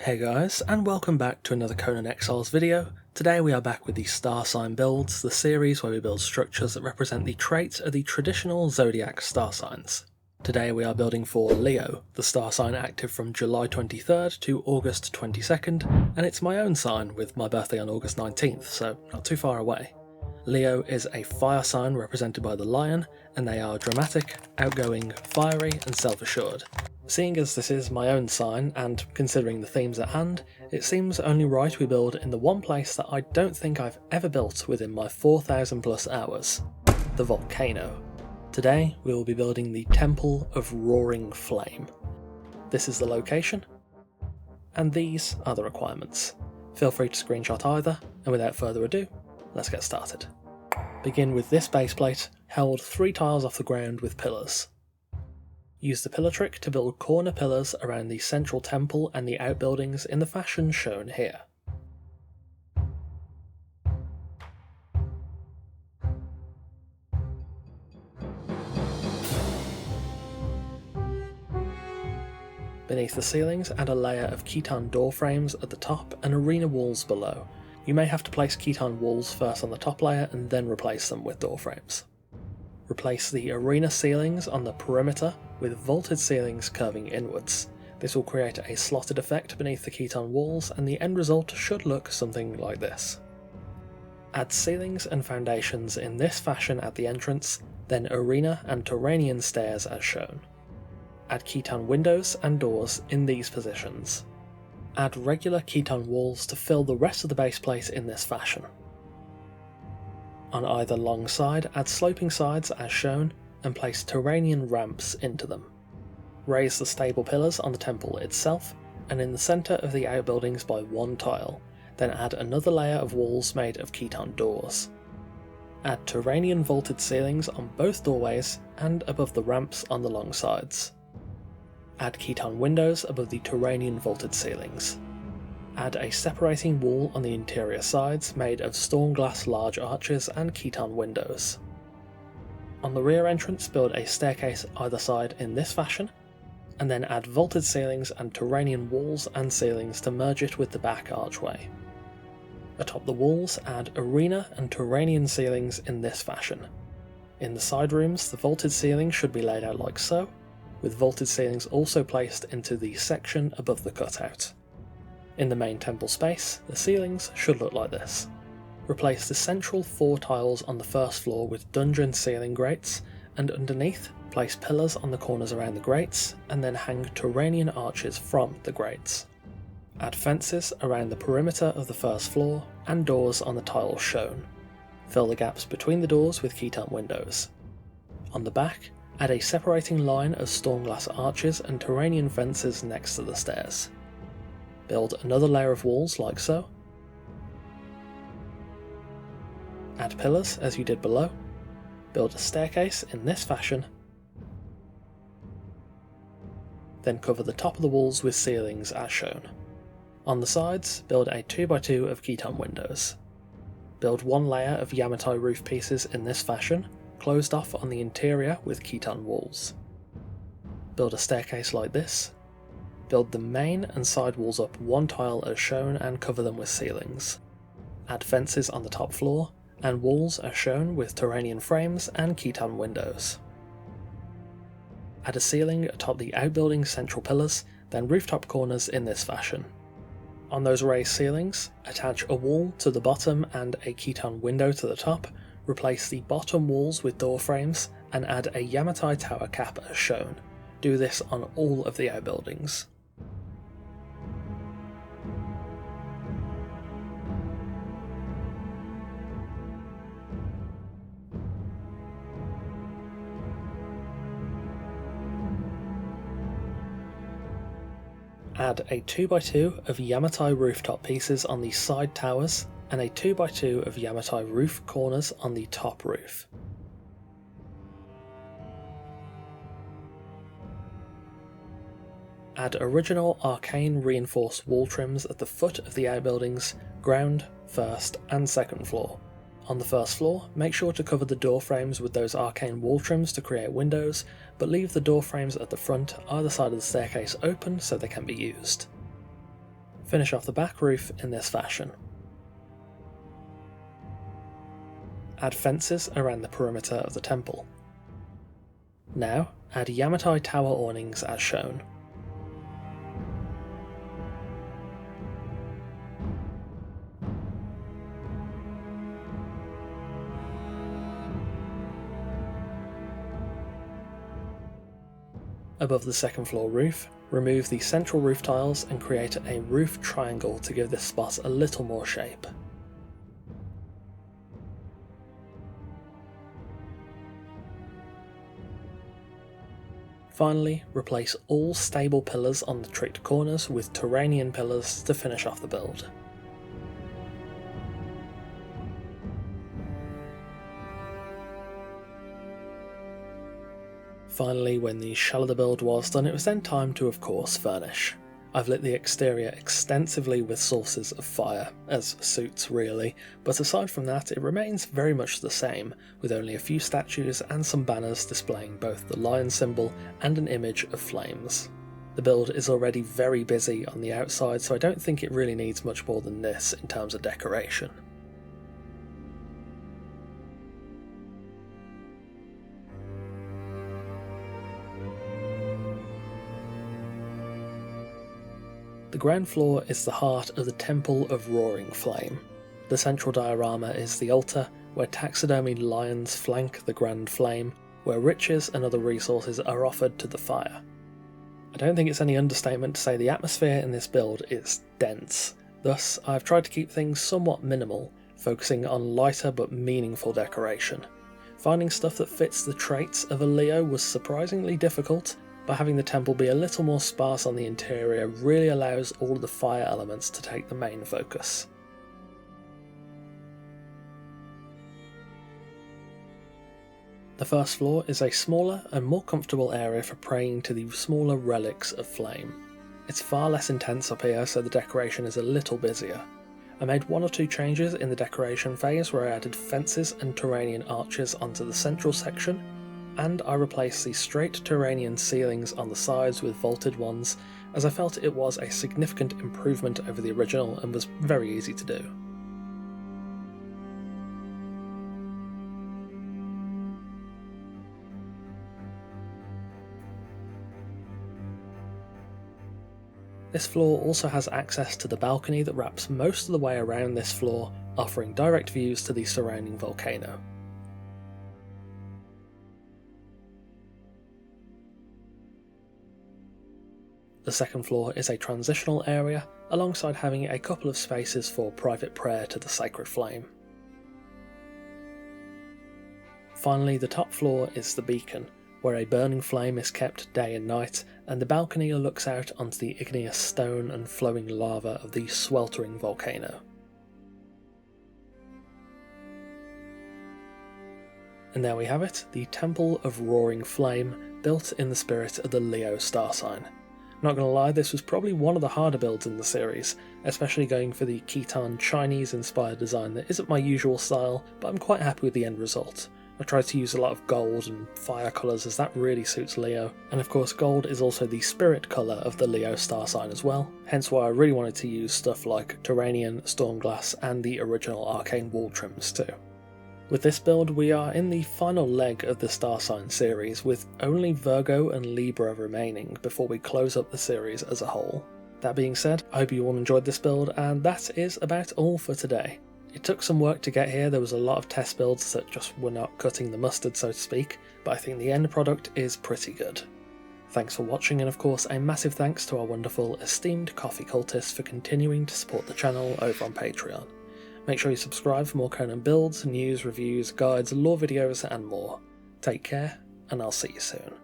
Hey guys, and welcome back to another Conan Exiles video. Today we are back with the Star Sign builds, the series where we build structures that represent the traits of the traditional zodiac star signs. Today we are building for Leo, the star sign active from July 23rd to August 22nd, and it's my own sign with my birthday on August 19th, so not too far away. Leo is a fire sign represented by the lion, and they are dramatic, outgoing, fiery, and self-assured. Seeing as this is my own sign, and considering the themes at hand, it seems only right we build in the one place that I don't think I've ever built within my 4,000 plus hours, the volcano. Today we will be building the Temple of Roaring Flame. This is the location, and these are the requirements. Feel free to screenshot either, and without further ado, let's get started. Begin with this base plate, held 3 tiles off the ground with pillars. Use the pillar trick to build corner pillars around the central temple and the outbuildings in the fashion shown here. Beneath the ceilings, add a layer of Khitan door frames at the top and arena walls below. You may have to place Khitan walls first on the top layer and then replace them with door frames. Replace the arena ceilings on the perimeter with vaulted ceilings curving inwards. This will create a slotted effect beneath the Khitan walls, and the end result should look something like this. Add ceilings and foundations in this fashion at the entrance, then arena and Turanian stairs as shown. Add Khitan windows and doors in these positions. Add regular Khitan walls to fill the rest of the base plate in this fashion. On either long side, add sloping sides as shown, and place Turanian ramps into them. Raise the stable pillars on the temple itself, and in the centre of the outbuildings by 1 tile, then add another layer of walls made of Khitan doors. Add Turanian vaulted ceilings on both doorways and above the ramps on the long sides. Add Khitan windows above the Turanian vaulted ceilings. Add a separating wall on the interior sides made of storm glass large arches and Khitan windows. On the rear entrance, build a staircase either side in this fashion, and then add vaulted ceilings and Turanian walls and ceilings to merge it with the back archway. Atop the walls, add arena and Turanian ceilings in this fashion. In the side rooms, the vaulted ceilings should be laid out like so, with vaulted ceilings also placed into the section above the cutout. In the main temple space, the ceilings should look like this. Replace the central 4 tiles on the first floor with dungeon ceiling grates, and underneath, place pillars on the corners around the grates, and then hang Turanian arches from the grates. Add fences around the perimeter of the first floor, and doors on the tiles shown. Fill the gaps between the doors with Khitan windows. On the back, add a separating line of storm glass arches and Turanian fences next to the stairs. Build another layer of walls like so. Add pillars as you did below. Build a staircase in this fashion. Then cover the top of the walls with ceilings as shown. On the sides, build a 2x2 of Khitan windows. Build 1 layer of Yamatai roof pieces in this fashion, closed off on the interior with Khitan walls. Build a staircase like this. Build the main and side walls up 1 tile as shown and cover them with ceilings. Add fences on the top floor, and walls as shown with Turanian frames and Khitan windows. Add a ceiling atop the outbuilding central pillars, then rooftop corners in this fashion. On those raised ceilings, attach a wall to the bottom and a Khitan window to the top, replace the bottom walls with door frames, and add a Yamatai tower cap as shown. Do this on all of the outbuildings. Add a 2x2 of Yamatai rooftop pieces on the side towers, and a 2x2 of Yamatai roof corners on the top roof. Add original arcane reinforced wall trims at the foot of the outbuildings, ground, first and second floor. On the first floor, make sure to cover the door frames with those arcane wall trims to create windows, but leave the door frames at the front either side of the staircase open so they can be used. Finish off the back roof in this fashion. Add fences around the perimeter of the temple. Now, add Yamatai tower awnings as shown. Above the second floor roof, remove the central roof tiles and create a roof triangle to give this spot a little more shape. Finally, replace all stable pillars on the tricked corners with Turanian pillars to finish off the build. Finally, when the shell of the build was done, it was then time to, of course, furnish. I've lit the exterior extensively with sources of fire, as suits really, but aside from that it remains very much the same, with only a few statues and some banners displaying both the lion symbol and an image of flames. The build is already very busy on the outside, so I don't think it really needs much more than this in terms of decoration. The ground floor is the heart of the Temple of Roaring Flame. The central diorama is the altar, where taxidermied lions flank the grand flame, where riches and other resources are offered to the fire. I don't think it's any understatement to say the atmosphere in this build is dense. Thus, I've tried to keep things somewhat minimal, focusing on lighter but meaningful decoration. Finding stuff that fits the traits of a Leo was surprisingly difficult, but having the temple be a little more sparse on the interior really allows all of the fire elements to take the main focus. The first floor is a smaller and more comfortable area for praying to the smaller relics of flame. It's far less intense up here, so the decoration is a little busier. I made one or two changes in the decoration phase where I added fences and Turanian arches onto the central section, and I replaced the straight Turanian ceilings on the sides with vaulted ones, as I felt it was a significant improvement over the original and was very easy to do. This floor also has access to the balcony that wraps most of the way around this floor, offering direct views to the surrounding volcano. The second floor is a transitional area, alongside having a couple of spaces for private prayer to the sacred flame. Finally, the top floor is the beacon, where a burning flame is kept day and night, and the balcony looks out onto the igneous stone and flowing lava of the sweltering volcano. And there we have it, the Temple of Roaring Flame, built in the spirit of the Leo star sign. Not gonna lie, this was probably one of the harder builds in the series, especially going for the Khitan Chinese-inspired design that isn't my usual style, but I'm quite happy with the end result. I tried to use a lot of gold and fire colours as that really suits Leo, and of course gold is also the spirit colour of the Leo star sign as well, hence why I really wanted to use stuff like Turanian, Stormglass and the original arcane wall trims too. With this build we are in the final leg of the star sign series, with only Virgo and Libra remaining before we close up the series as a whole. That being said, I hope you all enjoyed this build, and that is about all for today. It took some work to get here, there was a lot of test builds that just were not cutting the mustard so to speak, but I think the end product is pretty good. Thanks for watching, and of course a massive thanks to our wonderful esteemed coffee cultists for continuing to support the channel over on Patreon. Make sure you subscribe for more Conan builds, news, reviews, guides, lore videos and more. Take care, and I'll see you soon.